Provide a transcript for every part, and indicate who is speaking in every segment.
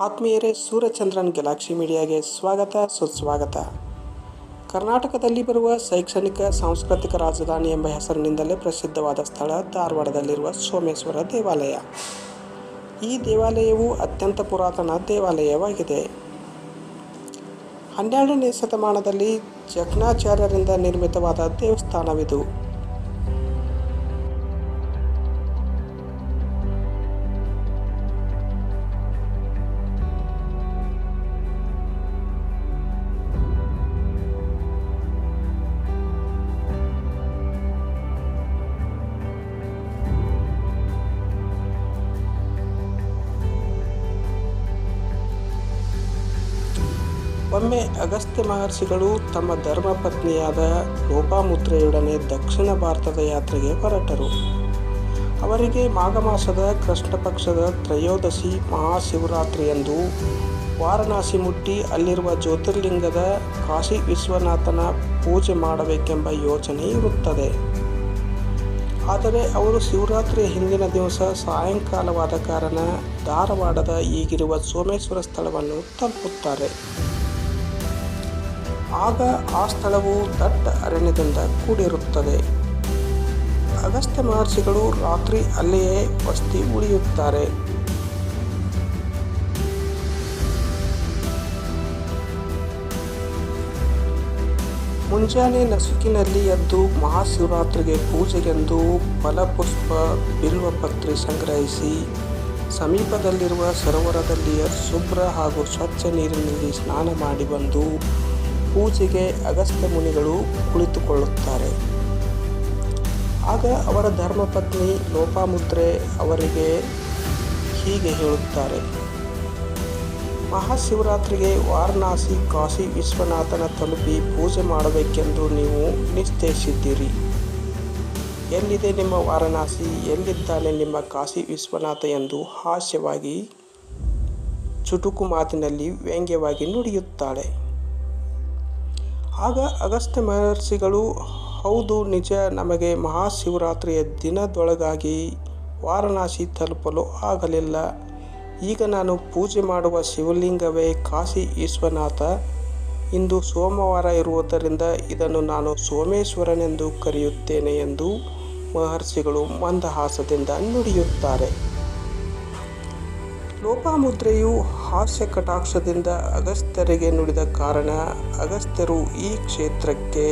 Speaker 1: ಆತ್ಮೀಯರೇ, ಸೂರ್ಯಚಂದ್ರನ್ ಗ್ಯಾಲಕ್ಸಿ ಮೀಡಿಯಾಗೆ ಸ್ವಾಗತ ಸುಸ್ವಾಗತ. ಕರ್ನಾಟಕದಲ್ಲಿ ಬರುವ ಶೈಕ್ಷಣಿಕ ಸಾಂಸ್ಕೃತಿಕ ರಾಜಧಾನಿ ಎಂಬ ಹೆಸರಿನಿಂದಲೇ ಪ್ರಸಿದ್ಧವಾದ ಸ್ಥಳ ಧಾರವಾಡದಲ್ಲಿರುವ ಸೋಮೇಶ್ವರ ದೇವಾಲಯ. ಈ ದೇವಾಲಯವು ಅತ್ಯಂತ ಪುರಾತನ ದೇವಾಲಯವಾಗಿದೆ. 12ನೇ ಶತಮಾನದಲ್ಲಿ ಜಕಣಾಚಾರ್ಯರಿಂದ ನಿರ್ಮಿತವಾದ ದೇವಸ್ಥಾನವಿದು. ಒಮ್ಮೆ ಅಗಸ್ತ್ಯ ಮಹರ್ಷಿಗಳು ತಮ್ಮ ಧರ್ಮಪತ್ನಿಯಾದ ಲೋಪಾಮುದ್ರೆಯೊಡನೆ ದಕ್ಷಿಣ ಭಾರತದ ಯಾತ್ರೆಗೆ ಹೊರಟರು. ಅವರಿಗೆ ಮಾಘ ಮಾಸದ ಕೃಷ್ಣ ಪಕ್ಷದ ತ್ರಯೋದಶಿ ಮಹಾಶಿವರಾತ್ರಿಯಂದು ವಾರಣಾಸಿ ಮುಟ್ಟಿ ಅಲ್ಲಿರುವ ಜ್ಯೋತಿರ್ಲಿಂಗದ ಕಾಶಿ ವಿಶ್ವನಾಥನ ಪೂಜೆ ಮಾಡಬೇಕೆಂಬ ಯೋಚನೆ ಇರುತ್ತದೆ. ಆದರೆ ಅವರು ಶಿವರಾತ್ರಿಯ ಹಿಂದಿನ ದಿವಸ ಸಾಯಂಕಾಲವಾದ ಕಾರಣ ಧಾರವಾಡದ ಈಗಿರುವ ಸೋಮೇಶ್ವರ ಸ್ಥಳವನ್ನು ತಲುಪುತ್ತಾರೆ. ಆಗ ಆ ಸ್ಥಳವು ದಟ್ಟ ಅರಣ್ಯದಿಂದ ಕೂಡಿರುತ್ತದೆ. ಅಗಸ್ತ್ಯ ಮಹರ್ಷಿಗಳು ರಾತ್ರಿ ಅಲ್ಲಿಯೇ ವಸತಿ ಉಳಿಯುತ್ತಾರೆ. ಮುಂಜಾನೆ ನಸುಕಿನಲ್ಲಿ ಎದ್ದು ಮಹಾಶಿವರಾತ್ರಿಗೆ ಪೂಜೆಗೆಂದು ಫಲಪುಷ್ಪ ಬಿಲ್ವಪತ್ರೆ ಸಂಗ್ರಹಿಸಿ ಸಮೀಪದಲ್ಲಿರುವ ಸರೋವರದಲ್ಲಿ ಶುಭ್ರ ಹಾಗೂ ಸ್ವಚ್ಛ ನೀರಿನಲ್ಲಿ ಸ್ನಾನ ಮಾಡಿ ಬಂದು ಪೂಜೆಗೆ ಅಗಸ್ತ್ಯ ಮುನಿಗಳು ಕುಳಿತುಕೊಳ್ಳುತ್ತಾರೆ. ಆಗ ಅವರ ಧರ್ಮಪತ್ನಿ ಲೋಪಾಮುದ್ರೆ ಅವರಿಗೆ ಹೀಗೆ ಹೇಳುತ್ತಾರೆ: ಮಹಾಶಿವರಾತ್ರಿಗೆ ವಾರಣಾಸಿ ಕಾಶಿ ವಿಶ್ವನಾಥನ ತಲುಪಿ ಪೂಜೆ ಮಾಡಬೇಕೆಂದು ನೀವು ನಿಶ್ಚಯಿಸಿದ್ದೀರಿ. ಎಲ್ಲಿದೆ ನಿಮ್ಮ ವಾರಣಾಸಿ, ಎಲ್ಲಿದ್ದಾನೆ ನಿಮ್ಮ ಕಾಶಿ ವಿಶ್ವನಾಥ ಎಂದು ಹಾಸ್ಯವಾಗಿ ಚುಟುಕು ಮಾತಿನಲ್ಲಿ ವ್ಯಂಗ್ಯವಾಗಿ ನುಡಿಯುತ್ತಾಳೆ. ಆಗ ಅಗಸ್ತ್ಯ ಮಹರ್ಷಿಗಳು, ಹೌದು ನಿಜ, ನಮಗೆ ಮಹಾಶಿವರಾತ್ರಿಯ ದಿನದೊಳಗಾಗಿ ವಾರಣಾಸಿ ತಲುಪಲು ಆಗಲಿಲ್ಲ. ಈಗ ನಾನು ಪೂಜೆ ಮಾಡುವ ಶಿವಲಿಂಗವೇ ಕಾಶಿ ವಿಶ್ವನಾಥ. ಇಂದು ಸೋಮವಾರ ಇರುವುದರಿಂದ ಇದನ್ನು ನಾನು ಸೋಮೇಶ್ವರನೆಂದು ಕರೆಯುತ್ತೇನೆ ಎಂದು ಮಹರ್ಷಿಗಳು ಮಂದಹಾಸದಿಂದ ನುಡಿಯುತ್ತಾರೆ. ಲೋಪಾಮುದ್ರೆಯು ಹಾಸ್ಯ ಕಟಾಕ್ಷದಿಂದ ಅಗಸ್ತ್ಯರಿಗೆ ನುಡಿದ ಕಾರಣ ಅಗಸ್ತ್ಯರು ಈ ಕ್ಷೇತ್ರಕ್ಕೆ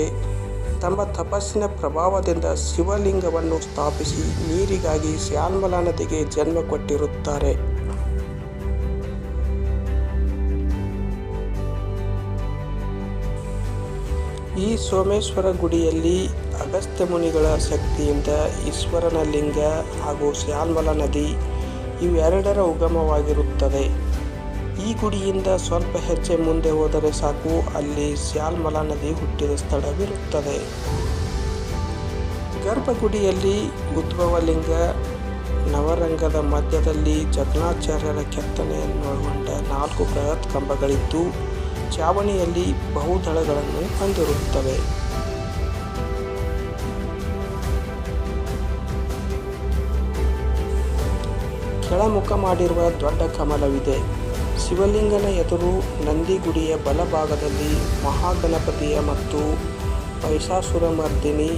Speaker 1: ತಮ್ಮ ತಪಸ್ಸಿನ ಪ್ರಭಾವದಿಂದ ಶಿವಲಿಂಗವನ್ನು ಸ್ಥಾಪಿಸಿ ನೀರಿಗಾಗಿ ಶ್ಯಾಮಲಾ ನದಿಗೆ ಜನ್ಮ ಕೊಟ್ಟಿರುತ್ತಾರೆ. ಈ ಸೋಮೇಶ್ವರ ಗುಡಿಯಲ್ಲಿ ಅಗಸ್ತ್ಯ ಮುನಿಗಳ ಶಕ್ತಿಯಿಂದ ಈಶ್ವರನ ಲಿಂಗ ಹಾಗೂ ಶ್ಯಾಮಲಾ ನದಿ ಇವೆರಡರ ಉಗಮವಾಗಿರುತ್ತದೆ. ಈ ಗುಡಿಯಿಂದ ಸ್ವಲ್ಪ ಹೆಜ್ಜೆ ಮುಂದೆ ಹೋದರೆ ಸಾಕು, ಅಲ್ಲಿ ಶ್ಯಾಮಲಾ ನದಿ ಹುಟ್ಟಿದ ಸ್ಥಳವಿರುತ್ತದೆ. ಗರ್ಭಗುಡಿಯಲ್ಲಿ ಉದ್ಭವಲಿಂಗ, ನವರಂಗದ ಮಧ್ಯದಲ್ಲಿ ಜಕಣಾಚಾರ್ಯರ ಕೆತ್ತನೆಯನ್ನೊಳಗೊಂಡ 4 ಬೃಹತ್ ಕಂಬಗಳಿದ್ದು ಚಾವಣಿಯಲ್ಲಿ ಬಹುದಳಗಳನ್ನು ಹೊಂದಿರುತ್ತವೆ. ಕೆಳಮುಖ ಮಾಡಿರುವ ದೊಡ್ಡ ಕಮಲವಿದೆ. ಶಿವಲಿಂಗನ ಎದುರು ನಂದಿಗುಡಿಯ ಬಲಭಾಗದಲ್ಲಿ ಮಹಾಗಣಪತಿಯ ಮತ್ತು ಮಹಿಷಾಸುರಮರ್ದಿನಿ,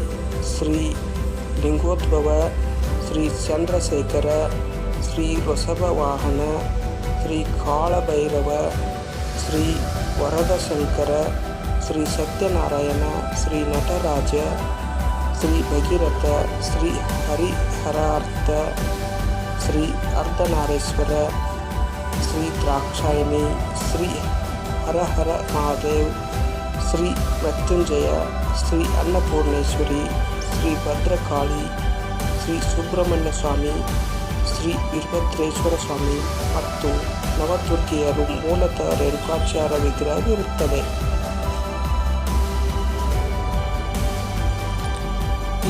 Speaker 1: ಶ್ರೀ ಲಿಂಗೋದ್ಭವ, ಶ್ರೀ ಚಂದ್ರಶೇಖರ, ಶ್ರೀ ವೃಷಭವಾಹನ, ಶ್ರೀ ಕಾಳಭೈರವ, ಶ್ರೀ ವರದಶಂಕರ, ಶ್ರೀ ಸತ್ಯನಾರಾಯಣ, ಶ್ರೀ ನಟರಾಜ, ಶ್ರೀ ಭಗೀರಥ, ಶ್ರೀ ಹರಿಹರಾರ್ಥ, ಶ್ರೀ ಅರ್ಧನಾರೇಶ್ವರ, ಶ್ರೀ ದ್ರಾಕ್ಷಾಯಣಿ, ಶ್ರೀ ಹರಹರ ಮಹಾದೇವ್, ಶ್ರೀ ಮೃತ್ಯುಂಜಯ, ಶ್ರೀ ಅನ್ನಪೂರ್ಣೇಶ್ವರಿ, ಶ್ರೀ ಭದ್ರಕಾಳಿ, ಶ್ರೀ ಸುಬ್ರಹ್ಮಣ್ಯ ಸ್ವಾಮಿ, ಶ್ರೀ ವೀರಭದ್ರೇಶ್ವರ ಸ್ವಾಮಿ ಮತ್ತು ನವದುರ್ಗಿಯರು ಮೂಲತಃ ರೇಣುಕಾಚಾರ್ಯ ವಿಗ್ರಹವಿರುತ್ತದೆ.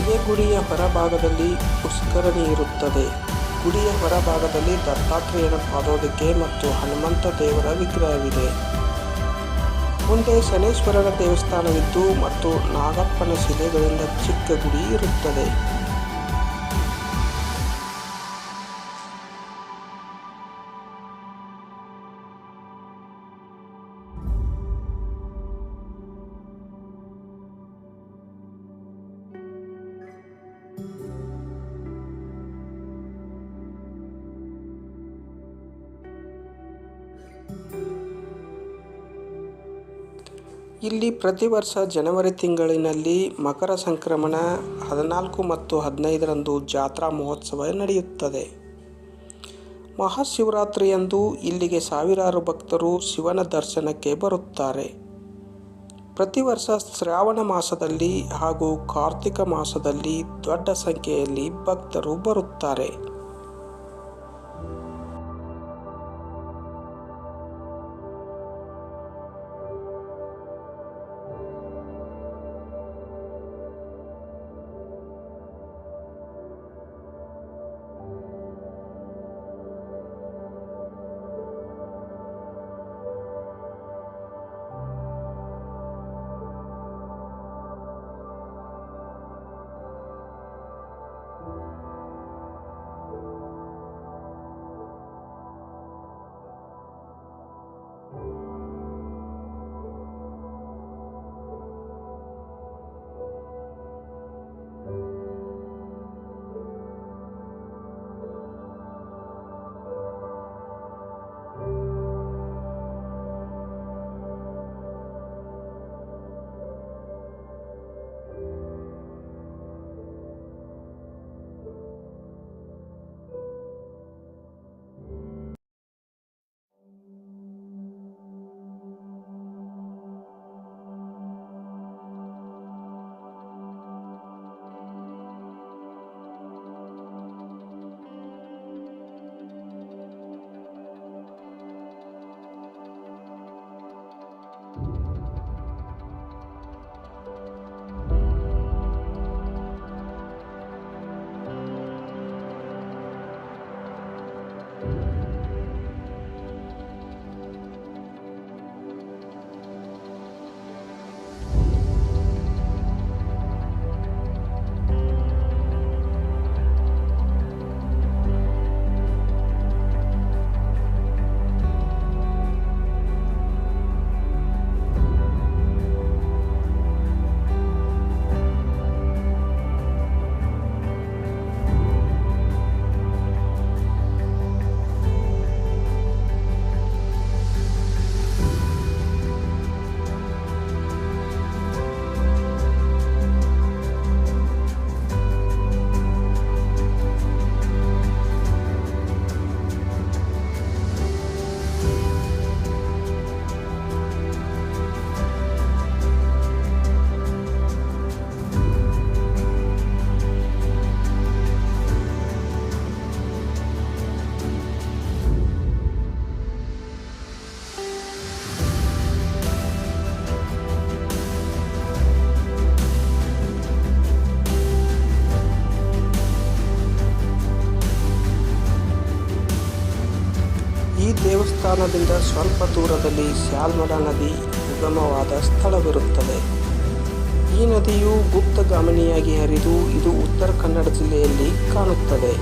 Speaker 1: ಇದೇ ಗುಡಿಯ ಹೊರಭಾಗದಲ್ಲಿ ಪುಷ್ಕರಣಿ ಇರುತ್ತದೆ. ಗುಡಿಯ ಹೊರಭಾಗದಲ್ಲಿ ದತ್ತಾತ್ರೇಯನ ಪಾದೋದಕ್ಕೆ ಮತ್ತು ಹನುಮಂತ ದೇವರ ವಿಗ್ರಹವಿದೆ. ಮುಂದೆ ಶನೇಶ್ವರನ ದೇವಸ್ಥಾನವಿದ್ದು ಮತ್ತು ನಾಗಪ್ಪನ ಶಿಲೆಗಳಿಂದ ಚಿಕ್ಕ ಗುಡಿ ಇರುತ್ತದೆ. ಇಲ್ಲಿ ಪ್ರತಿ ವರ್ಷ ಜನವರಿ ತಿಂಗಳಿನಲ್ಲಿ ಮಕರ ಸಂಕ್ರಮಣ 14 ಮತ್ತು 15ರಂದು ಜಾತ್ರಾ ಮಹೋತ್ಸವ ನಡೆಯುತ್ತದೆ. ಮಹಾಶಿವರಾತ್ರಿಯಂದು ಇಲ್ಲಿಗೆ ಸಾವಿರಾರು ಭಕ್ತರು ಶಿವನ ದರ್ಶನಕ್ಕೆ ಬರುತ್ತಾರೆ. ಪ್ರತಿ ವರ್ಷ ಶ್ರಾವಣ ಮಾಸದಲ್ಲಿ ಹಾಗೂ ಕಾರ್ತಿಕ ಮಾಸದಲ್ಲಿ ದೊಡ್ಡ ಸಂಖ್ಯೆಯಲ್ಲಿ ಭಕ್ತರು ಬರುತ್ತಾರೆ. ಈ ದೇವಸ್ಥಾನದಿಂದ ಸ್ವಲ್ಪ ದೂರದಲ್ಲಿ ಶಾಲ್ಮಲ ನದಿ ಉಗಮವಾದ ಸ್ಥಳವಿರುತ್ತದೆ. ಈ ನದಿಯು ಗುಪ್ತಗಾಮಿನಿಯಾಗಿ ಹರಿದು ಇದು ಉತ್ತರ ಕನ್ನಡ ಜಿಲ್ಲೆಯಲ್ಲಿ ಕಾಣುತ್ತದೆ.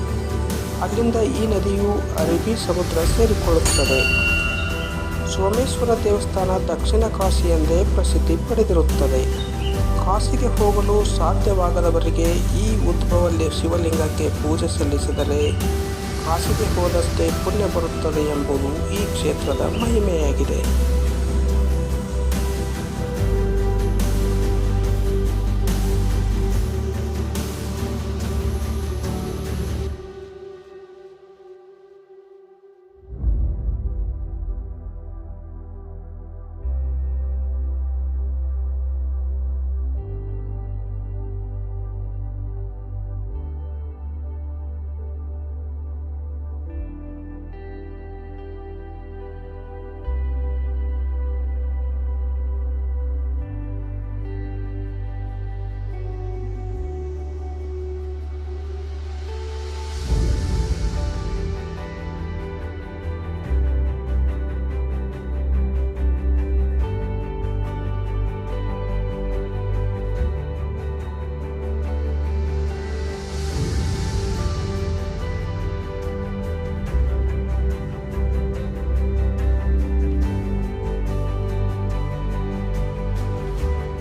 Speaker 1: ಅಲ್ಲಿಂದ ಈ ನದಿಯು ಅರಬ್ಬಿ ಸಮುದ್ರ ಸೇರಿಕೊಳ್ಳುತ್ತದೆ. ಸೋಮೇಶ್ವರ ದೇವಸ್ಥಾನ ದಕ್ಷಿಣ ಕಾಶಿ ಎಂದೇ ಪ್ರಸಿದ್ಧಿ ಪಡೆದಿರುತ್ತದೆ. ಕಾಶಿಗೆ ಹೋಗಲು ಸಾಧ್ಯವಾಗದವರಿಗೆ ಈ ಉದ್ಭವ ಶಿವಲಿಂಗಕ್ಕೆ ಪೂಜೆ ಸಲ್ಲಿಸಿದರೆ ಕಾಶಿಗೆ ಹೋದಷ್ಟೇ ಪುಣ್ಯ ಬರುತ್ತದೆ ಎಂಬುದು ಈ ಕ್ಷೇತ್ರದ ಮಹಿಮೆಯಾಗಿದೆ.